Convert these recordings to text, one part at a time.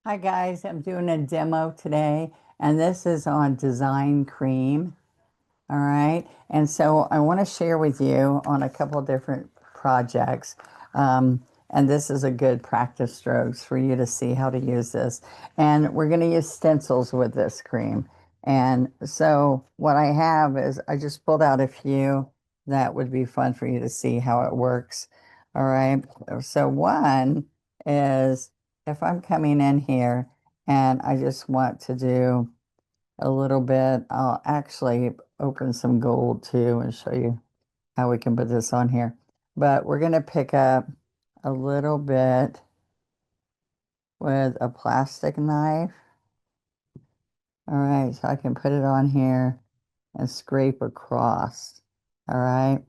Hi guys, I'm doing a demo today and this is on design cream. All right. And so I want to share with you on a couple different projects. And this is a good practice strokes for you to see how to use this. And we're going to use stencils with this cream. And so what I have is I just pulled out a few that would be fun for you to see how it works. All right. So one is if I'm coming in here and I just want to do a little bit. I'll actually open some gold too and show you how we can put this on here. But we're going to pick up a little bit with a plastic knife. All right, so I can put it on here and scrape across. All right,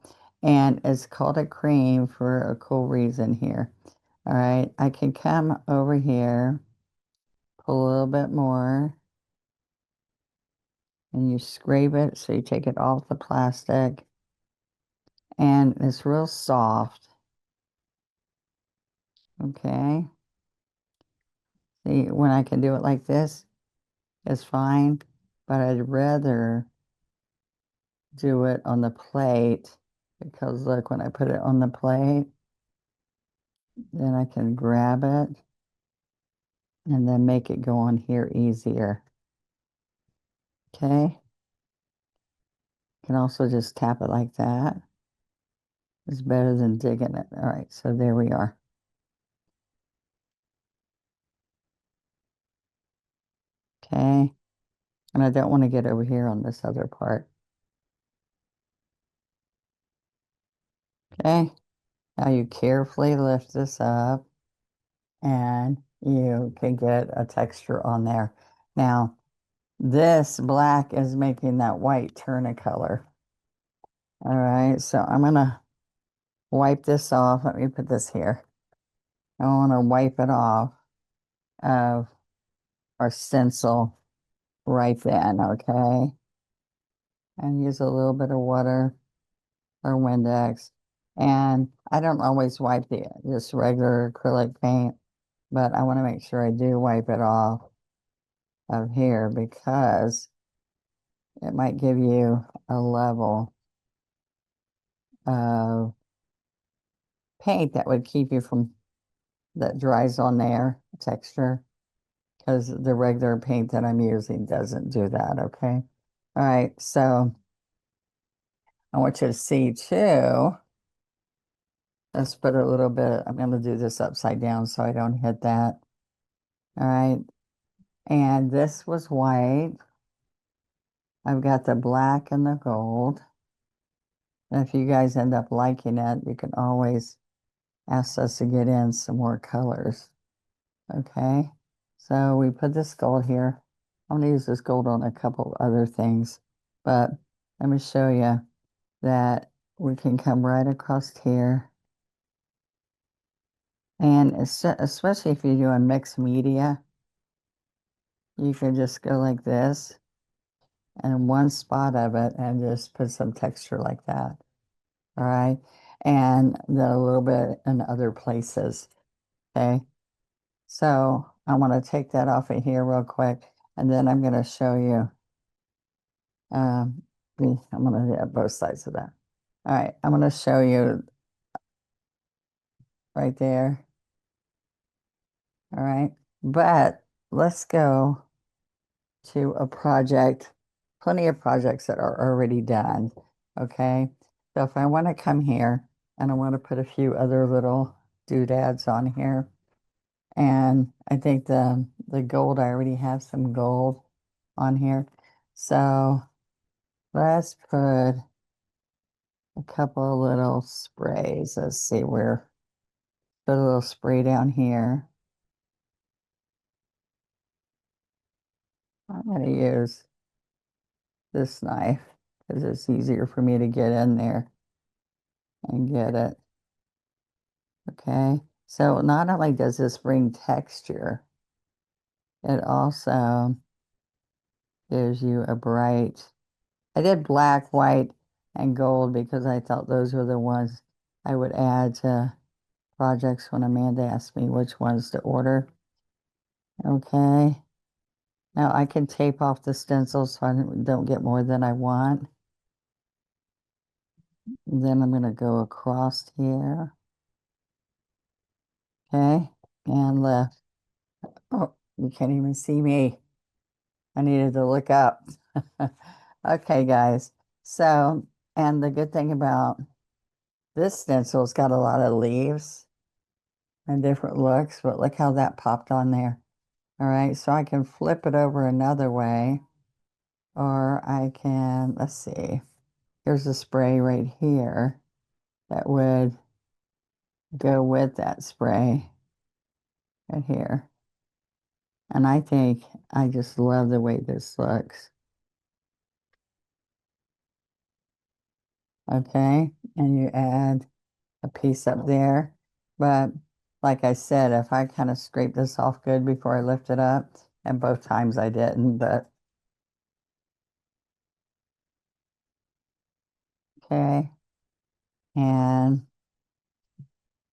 and it's called a cream for a cool reason here. All right, I can come over here, pull a little bit more, and you scrape it so you take it off the plastic. And it's real soft. Okay. See, when I can do it like this, it's fine, but I'd rather do it on the plate because look, when I put it on the plate, then I can grab it and then make it go on here easier. Okay. Can also just tap it like that. It's better than digging it. All right, so there we are. Okay. And I don't want to get over here on this other part. Okay. Now you carefully lift this up and you can get a texture on there. Now, this black is making that white turn a color. All right, so I'm gonna wipe this off. Let me put this here. I want to wipe it off of our stencil right then, okay? And use a little bit of water or Windex. And I don't always wipe the just regular acrylic paint, but I want to make sure I do wipe it off of here because it might give you a level of paint that would keep you from that dries on there texture because the regular paint that I'm using doesn't do that. Okay. All right. So I want you to see too. Let's put a little bit. I'm going to do this upside down so I don't hit that. All right. And this was white. I've got the black and the gold. And if you guys end up liking it, you can always ask us to get in some more colors. Okay, so we put this gold here. I'm going to use this gold on a couple other things, but let me show you that we can come right across here. And especially if you're doing mixed media, you can just go like this and one spot of it and just put some texture like that. All right, and then a little bit in other places. Okay. So I want to take that off of here real quick, and then I'm going to show you. Um, I'm going to do both sides of that. All right, I'm going to show you right there. All right, but let's go to a project, plenty of projects that are already done. Okay, so if I want to come here and I want to put a few other little doodads on here, and I think the gold, I already have some gold on here. So let's put a couple of little sprays. Let's see where, put a little spray down here. I'm going to use this knife because it's easier for me to get in there and get it. Okay. So not only does this bring texture, it also gives you a bright, I did black, white, and gold because I thought those were the ones I would add to projects when Amanda asked me which ones to order. Okay. Now I can tape off the stencil so I don't get more than I want. Then I'm going to go across here. Okay. And left. Oh, you can't even see me. I needed to look up. Okay, guys. So, and the good thing about this stencil's got a lot of leaves and different looks, but look how that popped on there. All right, so I can flip it over another way, or I can, let's see, here's a spray right here that would go with that spray right here. And I think I just love the way this looks. Okay, and you add a piece up there. But like I said, if I kind of scrape this off good before I lift it up, and both times I didn't, but okay. And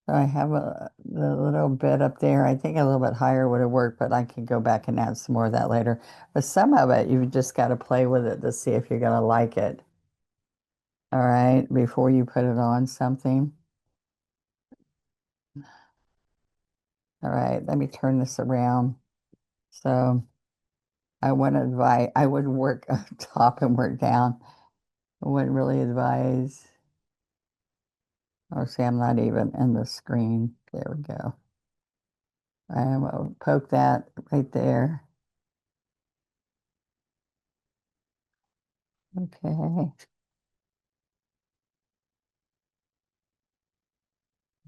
so I have the little bit up there. I think a little bit higher would have worked, but I can go back and add some more of that later. But some of it, you've just got to play with it to see if you're going to like it. All right, before you put it on something. All right, let me turn this around. So I wouldn't advise, I would work up top and work down. I wouldn't really advise. Oh, see, I'm not even in the screen. There we go. I'm gonna poke that right there. Okay.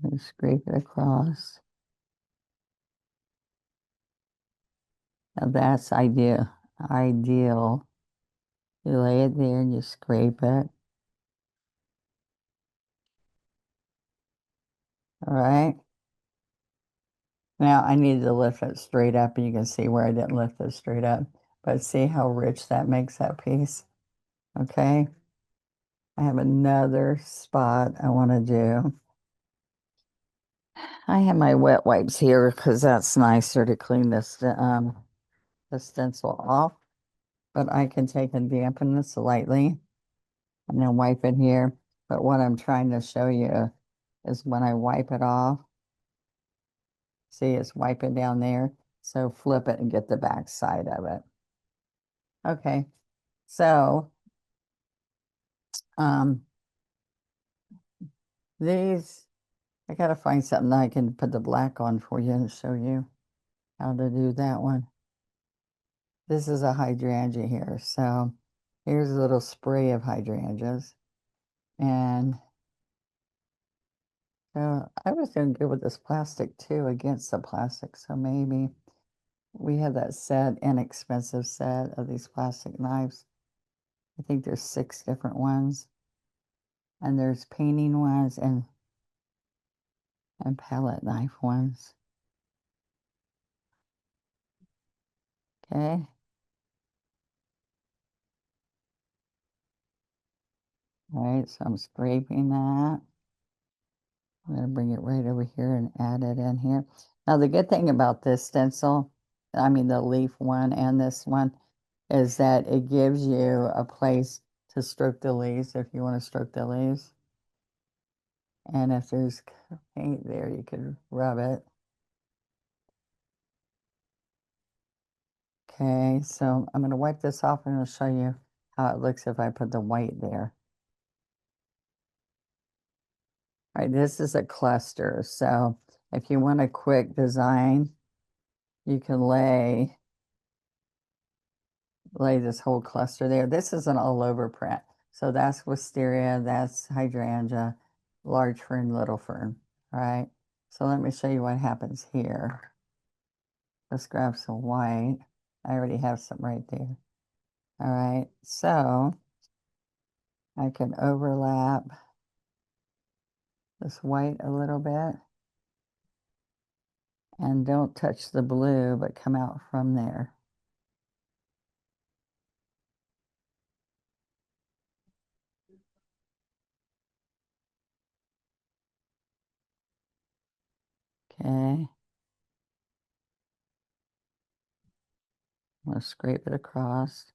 And scrape it across. Now that's ideal. Ideal. You lay it there and you scrape it. All right. Now I need to lift it straight up, and you can see where I didn't lift it straight up. But see how rich that makes that piece. Okay. I have another spot I want to do. I have my wet wipes here because that's nicer to clean this the stencil off. But I can take and dampen this lightly and then wipe it here. But what I'm trying to show you is when I wipe it off, see it's wiping down there. So flip it and get the back side of it. Okay, so um these I gotta find something I can put the black on for you and show you how to do that one. This is a hydrangea here. So here's a little spray of hydrangeas. And so I was doing good with this plastic too, against the plastic. So maybe we have that set, inexpensive set of these plastic knives. I think there's 6 different ones. And there's painting ones and palette knife ones. Okay. All right, so I'm scraping that. I'm going to bring it right over here and add it in here. Now, the good thing about this stencil, I mean the leaf one and this one, is that it gives you a place to stroke the leaves if you want to stroke the leaves. And if there's paint there, you could rub it. Okay, so I'm going to wipe this off and I'll show you how it looks if I put the white there. All right, this is a cluster. So if you want a quick design, you can lay this whole cluster there. This is an all over print. So that's wisteria, that's hydrangea, large fern, little fern. All right. So let me show you what happens here. Let's grab some white. I already have some right there. All right. So I can overlap this white a little bit. And don't touch the blue, but come out from there. Okay. gonna scrape it across.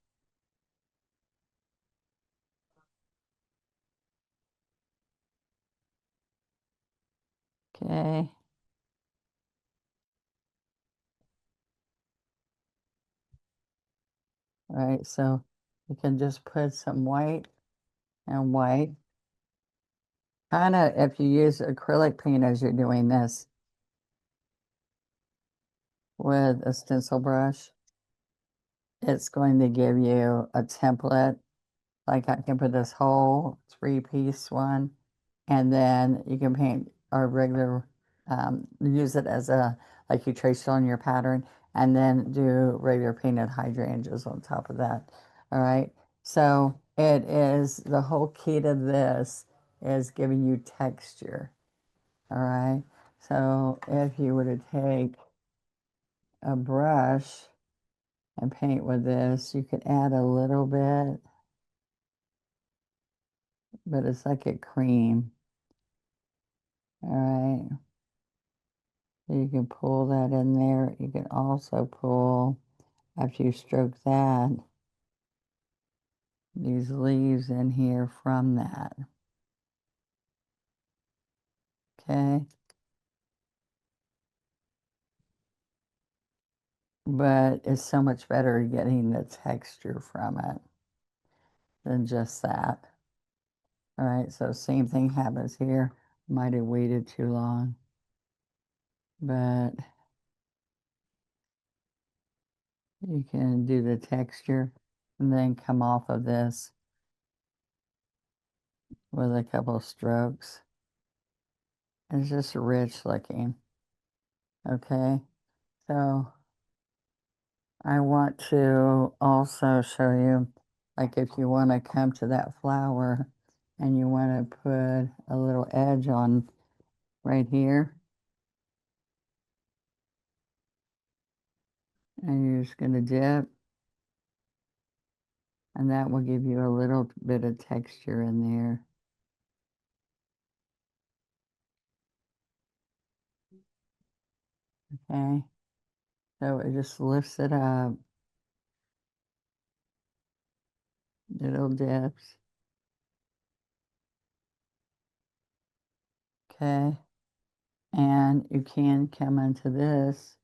Okay. All right, so you can just put some white and white. Kind of, if you use acrylic paint as you're doing this with a stencil brush, it's going to give you a template. Like I can put this whole three-piece one, and then you can paint a regular, use it as a, like you trace on your pattern, and then do regular painted hydrangeas on top of that. All right. So it is, the whole key to this is giving you texture. All right. So if you were to take a brush and paint with this, you could add a little bit, but it's like a cream. All right. So you can pull that in there. You can also pull, after you stroke that, these leaves in here from that. Okay. But it's so much better getting the texture from it than just that. All right, so same thing happens here. Might have waited too long, but you can do the texture and then come off of this with a couple of strokes. It's just rich looking. Okay, so I want to also show you, like if you want to come to that flower and you want to put a little edge on right here, and you're just going to dip, and that will give you a little bit of texture in there. Okay, so it just lifts it up, little dips. Okay, and you can come into this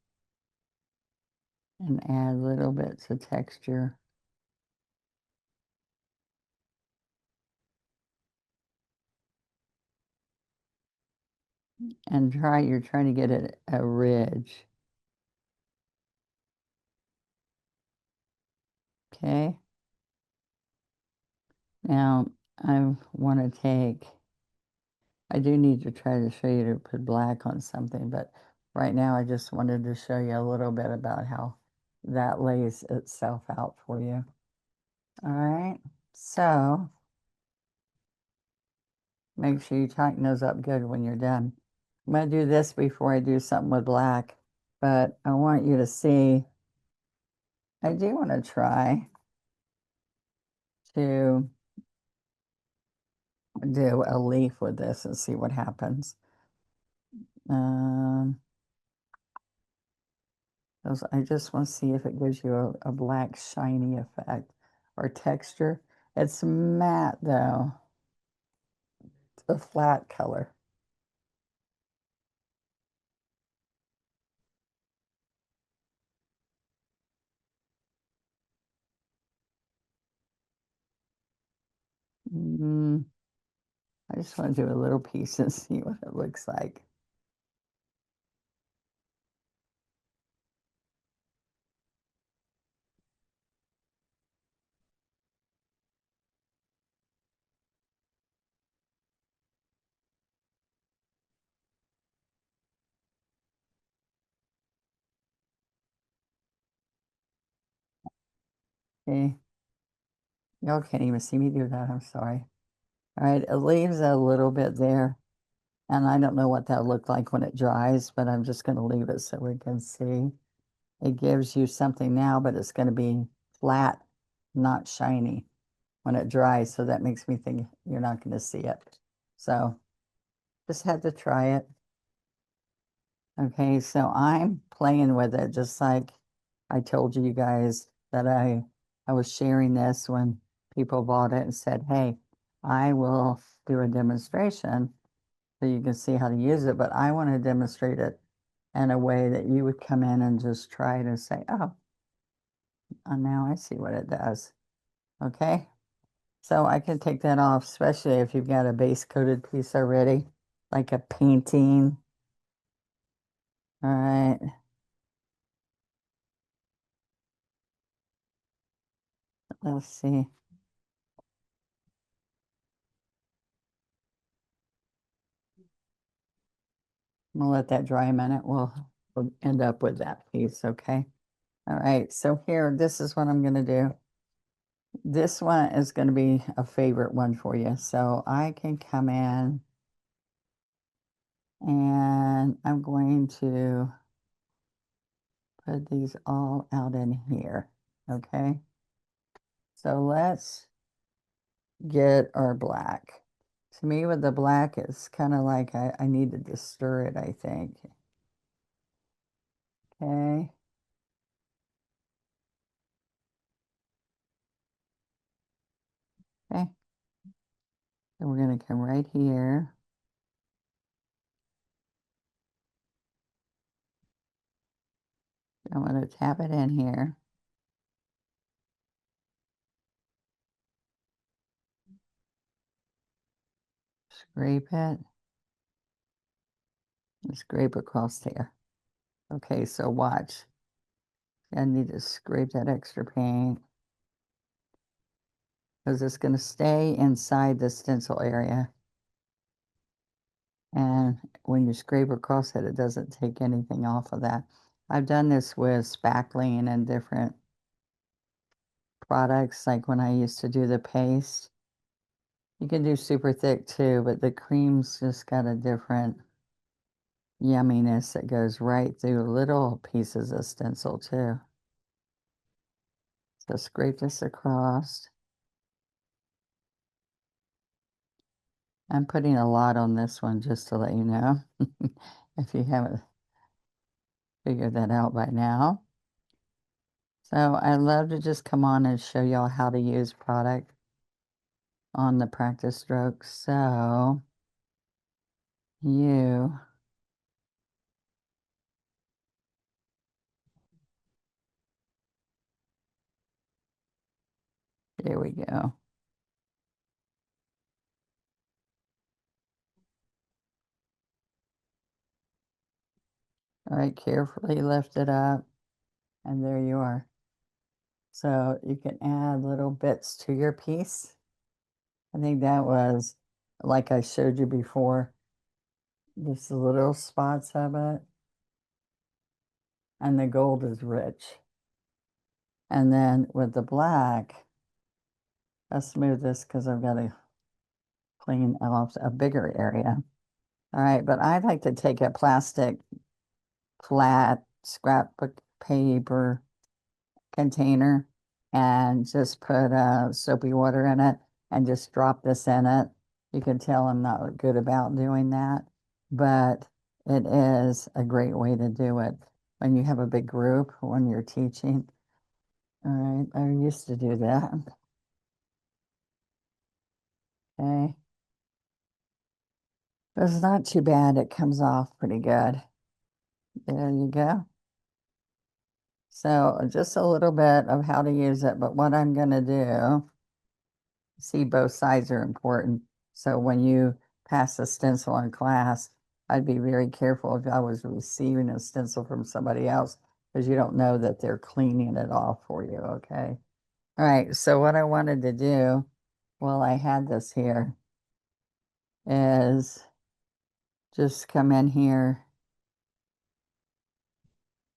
and add little bits of texture. And you're trying to get it a ridge. Okay. Now I want to take, I do need to try to show you to put black on something, but right now I just wanted to show you a little bit about how that lays itself out for you. All right. So make sure you tighten those up good when you're done. I'm going to do this before I do something with black, but I want you to see, I do want to try to do a leaf with this and see what happens. Um, I just want to see if it gives you a black shiny effect or texture. It's matte though, it's a flat color. Mm, I just want to do a little piece and see what it looks like. Okay, y'all can't even see me do that, I'm sorry. All right, it leaves a little bit there, and I don't know what that looked like when it dries, but I'm just going to leave it so we can see. It gives you something now, but it's going to be flat, not shiny when it dries. So that makes me think you're not going to see it. So just had to try it. Okay, so I'm playing with it just like I told you guys that I was sharing this when people bought it and said, hey, I will do a demonstration so you can see how to use it, but I want to demonstrate it in a way that you would come in and just try to say, oh, now I see what it does. Okay. So I can take that off, especially if you've got a base coated piece already, like a painting. All right. Let's see. I'm gonna let that dry a minute. We'll end up with that piece, okay? All right, so here, this is what I'm gonna do. This one is gonna be a favorite one for you. So I can come in and I'm going to put these all out in here, okay? So let's get our black. To me, with the black, it's kind of like I needed to stir it, I think. Okay. Okay. So we're going to come right here. I'm going to tap it in here. Scrape it. And scrape across there. Okay, so watch. I need to scrape that extra paint because it's going to stay inside the stencil area. And when you scrape across it, it doesn't take anything off of that. I've done this with spackling and different products, like when I used to do the paste. You can do super thick too, but the cream's just got a different yumminess that goes right through little pieces of stencil too. So scrape this across. I'm putting a lot on this one just to let you know, if you haven't figured that out by now. So I love to just come on and show y'all how to use product on the practice stroke. So you, there we go. All right, carefully lift it up, and there you are. So you can add little bits to your piece. I think that was, like I showed you before, just little spots of it. And the gold is rich. And then with the black, I'll smooth this because I've got to clean off a bigger area. All right, but I like to take a plastic flat scrapbook paper container and just put soapy water in it and just drop this in it. You can tell I'm not good about doing that, but it is a great way to do it when you have a big group, when you're teaching. All right, I used to do that. Okay. But it's not too bad. It comes off pretty good. There you go. So just a little bit of how to use it, but what I'm going to do, see, both sides are important. So when you pass a stencil in class, I'd be very careful if I was receiving a stencil from somebody else because you don't know that they're cleaning it off for you, okay? All right, so what I wanted to do while I had this here is just come in here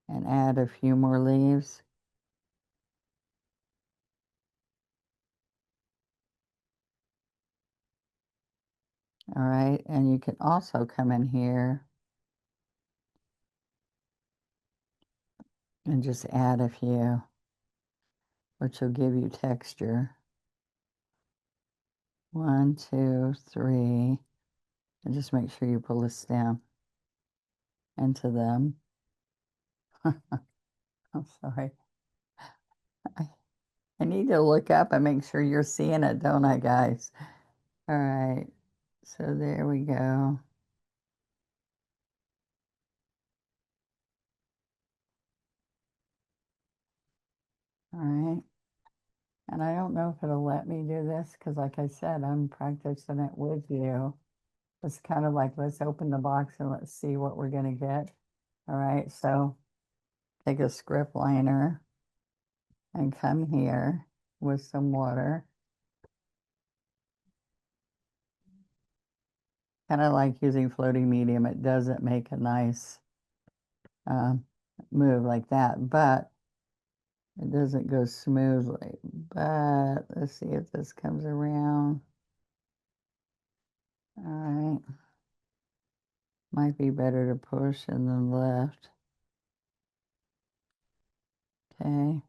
and add a few more leaves. All right, and you can also come in here and just add a few, which will give you texture. 1, 2, 3, and just make sure you pull the stem into them. I'm sorry. I, I need to look up and make sure you're seeing it, don't I, guys? All right. So there we go. All right. And I don't know if it'll let me do this because, like I said, I'm practicing it with you. It's kind of like, let's open the box and let's see what we're going to get. All right. So take a script liner and come here with some water. Kind of like using floating medium. It doesn't make a nice um, move like that, but it doesn't go smoothly. But let's see if this comes around. All right. Might be better to push and then lift. Okay.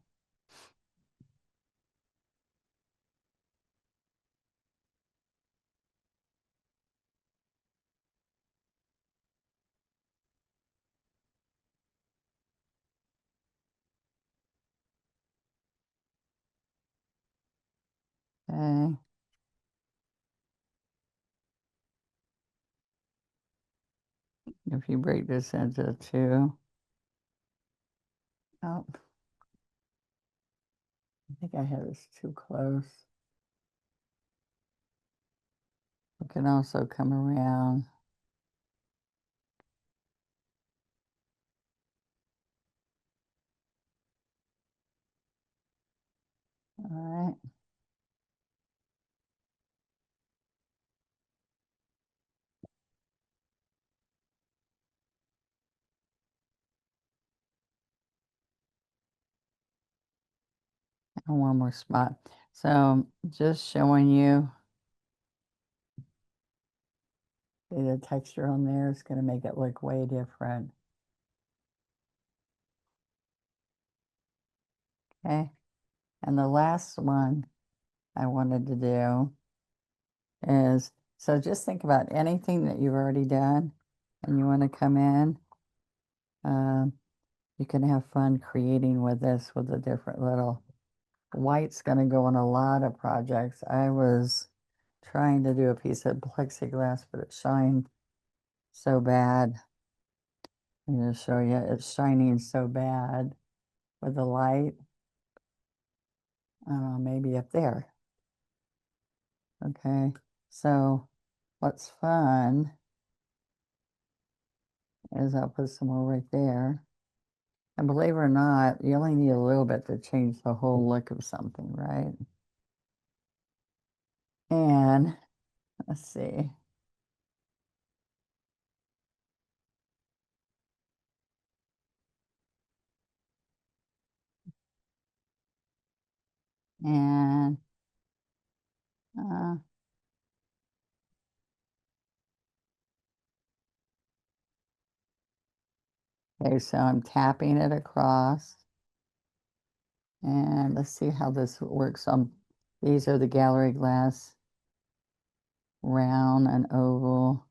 Okay. If you break this into two. Oh, I think I had this too close. We can also come around. All right. And one more spot. So just showing you, see the texture on there is going to make it look way different. Okay. And the last one I wanted to do is, so just think about anything that you've already done and you want to come in. Um, you can have fun creating with this with the different little white's going to go on a lot of projects. I was trying to do a piece of plexiglass, but it shined so bad. I'm going to show you. It's shining so bad with the light. Maybe up there. Okay. So what's fun is I'll put some more right there. And believe it or not, you only need a little bit to change the whole look of something, right? And let's see. And uh, okay, so I'm tapping it across. And let's see how this works. These are the gallery glass round and oval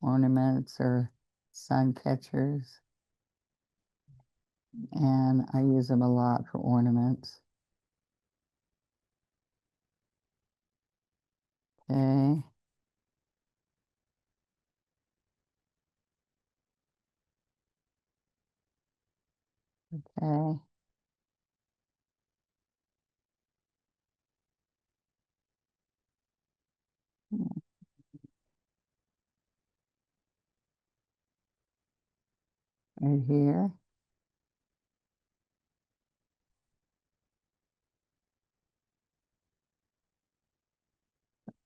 ornaments or sun catchers. And I use them a lot for ornaments. Okay. Okay. Right here.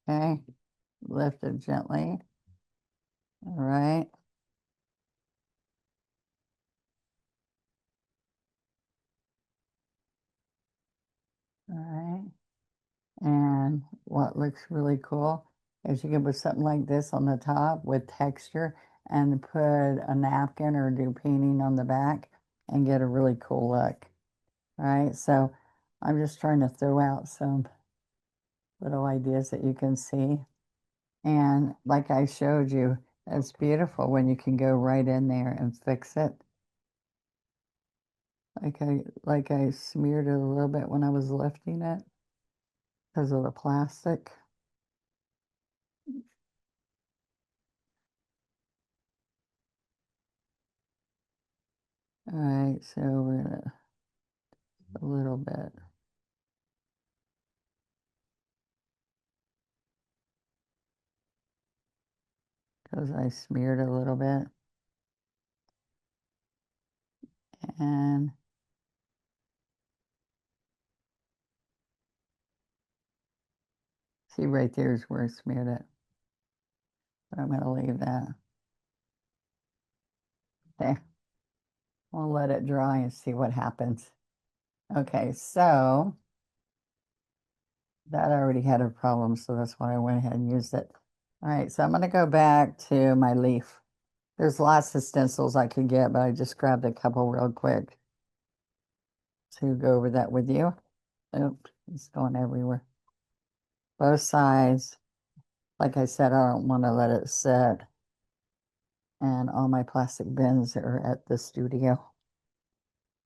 Okay. Lift it gently. All right. All right. And what looks really cool is you can put something like this on the top with texture and put a napkin or do painting on the back and get a really cool look. All right. So I'm just trying to throw out some little ideas that you can see. And like I showed you, it's beautiful when you can go right in there and fix it. like I smeared it a little bit when I was lifting it because of the plastic. All right, so we're gonna a little bit because I smeared a little bit. And see right there is where I smeared it. But I'm going to leave that there. We'll let it dry and see what happens. Okay, so that already had a problem, so that's why I went ahead and used it. All right, so I'm going to go back to my leaf. There's lots of stencils I could get, but I just grabbed a couple real quick to go over that with you. Oops, it's going everywhere. Both sides. Like I said, I don't want to let it sit. And all my plastic bins are at the studio.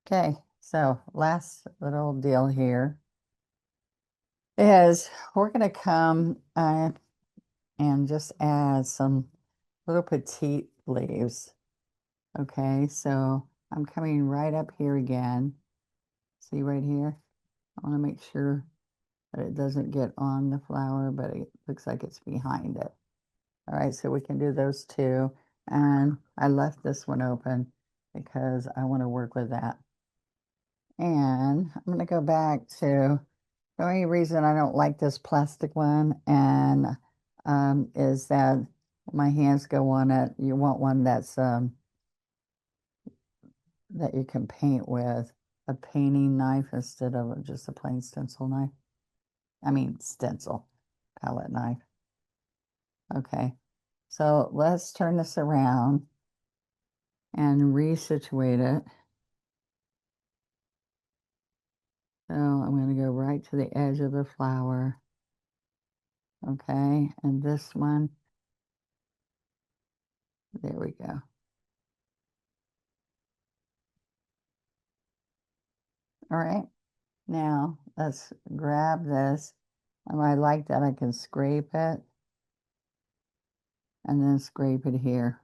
Okay, so last little deal here is we're going to come and just add some little petite leaves. Okay, so I'm coming right up here again. See right here? I want to make sure that it doesn't get on the flower, but it looks like it's behind it. All right, so we can do those two. And I left this one open because I want to work with that. And I'm going to go back to the only reason I don't like this plastic one and is that my hands go on it. You want one that's that you can paint with a painting knife instead of just a plain stencil knife. I mean stencil palette knife. Okay, so let's turn this around and resituate it. So I'm going to go right to the edge of the flower. Okay, and this one, there we go. All right, now let's grab this. And I like that I can scrape it and then scrape it here.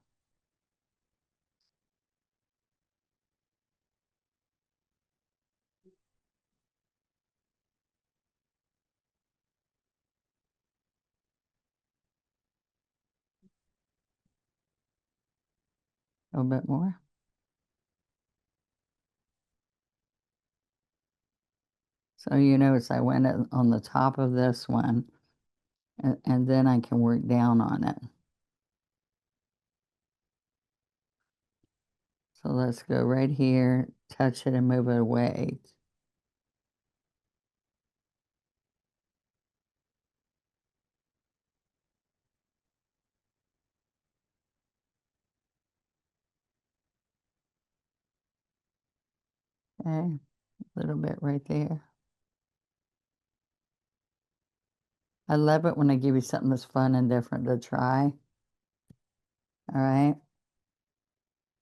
A little bit more. So you notice I went on the top of this one and then I can work down on it. So let's go right here, touch it and move it away. Okay, a little bit right there. I love it when I give you something that's fun and different to try. All right.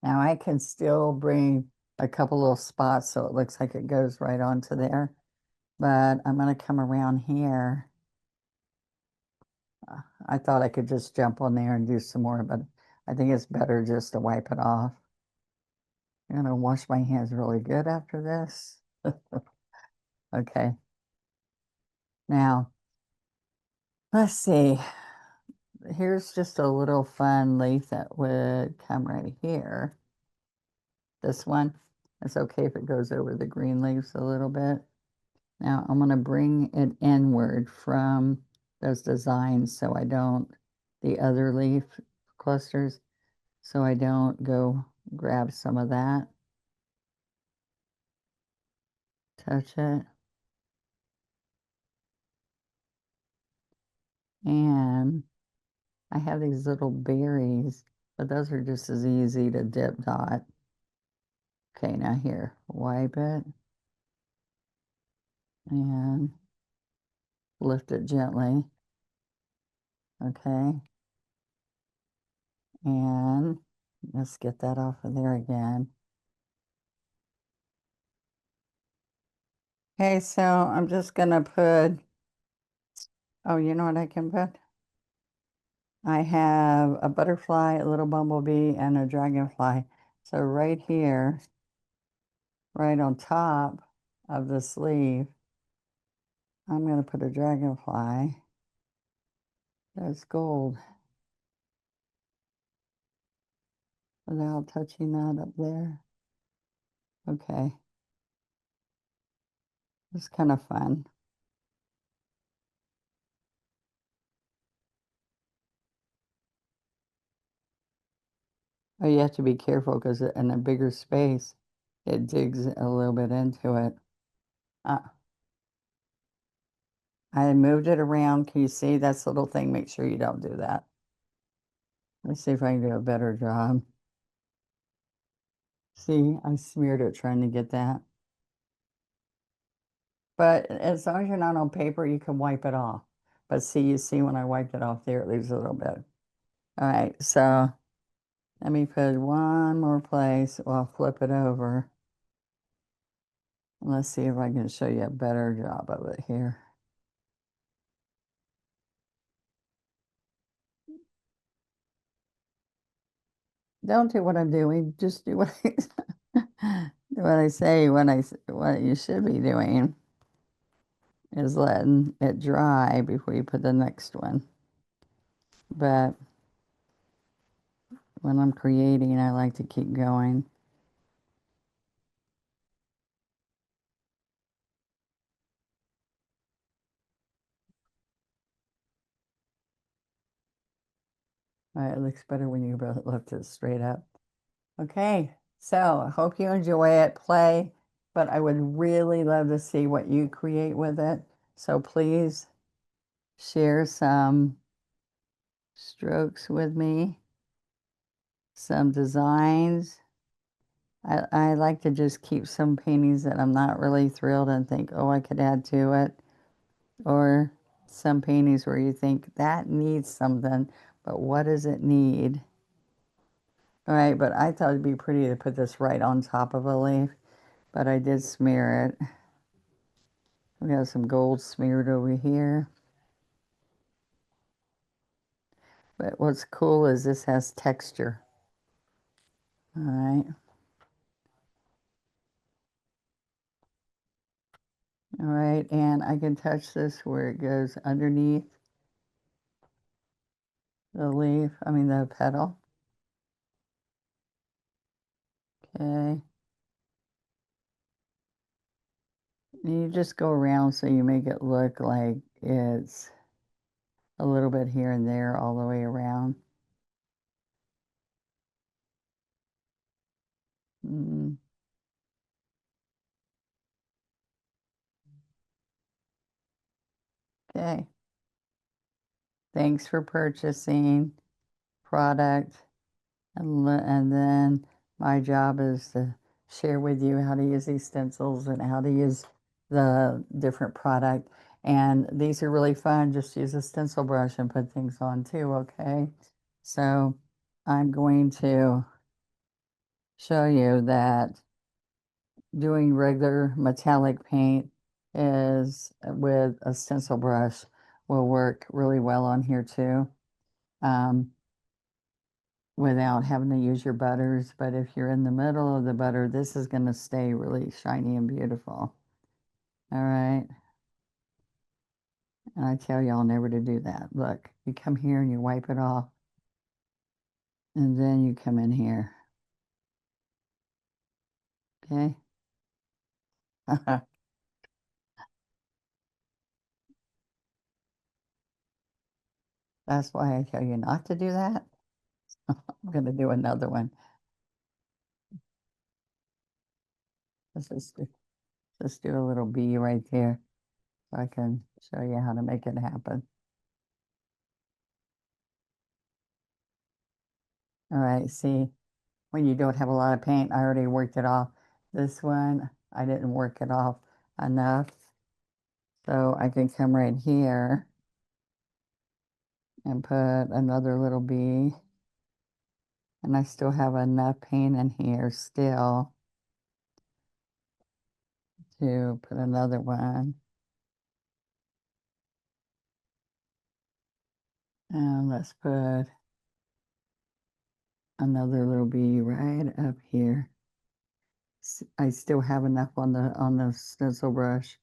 Now I can still bring a couple little spots so it looks like it goes right onto there. But I'm going to come around here. I thought I could just jump on there and do some more, but I think it's better just to wipe it off. I'm going to wash my hands really good after this. Okay. Now, let's see. Here's just a little fun leaf that would come right here. This one. It's okay if it goes over the green leaves a little bit. Now I'm going to bring it inward from those designs so I don't, the other leaf clusters, so I don't go grab some of that, touch it, and I have these little berries, but those are just as easy to dip dot. Okay, now here, wipe it and lift it gently. Okay, and let's get that off of there again. Okay, so I'm just gonna put, oh, you know what I can put? I have a butterfly, a little bumblebee, and a dragonfly. So right here, right on top of the sleeve, I'm gonna put a dragonfly. That's gold without touching that up there. Okay, it's kind of fun. Oh, you have to be careful because in a bigger space, it digs a little bit into it. Uh, I moved it around. Can you see that's the little thing? Make sure you don't do that. Let's see if I can do a better job. See, I smeared it trying to get that. But as long as you're not on paper, you can wipe it off. But see, you see when I wiped it off there, it leaves a little bit. All right, so let me put one more place. Well, I'll flip it over. Let's see if I can show you a better job of it here. Don't do what I'm doing. Just do what do what I say when what you should be doing is letting it dry before you put the next one. But when I'm creating, I like to keep going. All right, it looks better when you lift it straight up. Okay, so I hope you enjoy it, play, but I would really love to see what you create with it. So please share some strokes with me, some designs. I like to just keep some paintings that I'm not really thrilled and think, oh, I could add to it. Or some paintings where you think that needs something, but what does it need? All right, but I thought it'd be pretty to put this right on top of a leaf, but I did smear it. We got some gold smeared over here. But what's cool is this has texture. All right. All right, and I can touch this where it goes underneath the leaf, I mean the petal. Okay. And you just go around so you make it look like it's a little bit here and there all the way around. Mm, okay. Thanks for purchasing product. And then my job is to share with you how to use these stencils and how to use the different product. And these are really fun. Just use a stencil brush and put things on too, okay? So I'm going to show you that doing regular metallic paint is with a stencil brush will work really well on here too. Um, Without having to use your butters. But if you're in the middle of the butter, this is going to stay really shiny and beautiful. All right. And I tell y'all never to do that. Look, you come here and you wipe it off. And then you come in here. Okay. That's why I tell you not to do that. I'm going to do another one. Let's just do a little bee right there so I can show you how to make it happen. All right. See, when you don't have a lot of paint, I already worked it off. This one, I didn't work it off enough. So I can come right here and put another little bee. And I still have enough paint in here still to put another one. And let's put another little bee right up here. I still have enough on the stencil brush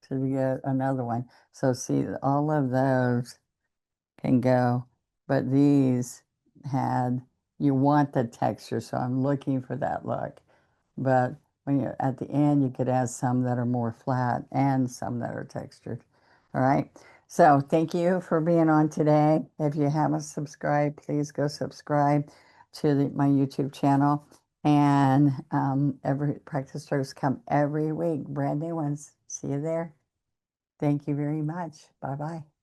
to get another one. So see, all of those can go, but these had, you want the texture, so I'm looking for that look. But when you're at the end, you could add some that are more flat and some that are textured. All right. So thank you for being on today. If you haven't subscribed, please go subscribe to my YouTube channel. And every practice strokes come every week, brand new ones. See you there. Thank you very much. Bye bye.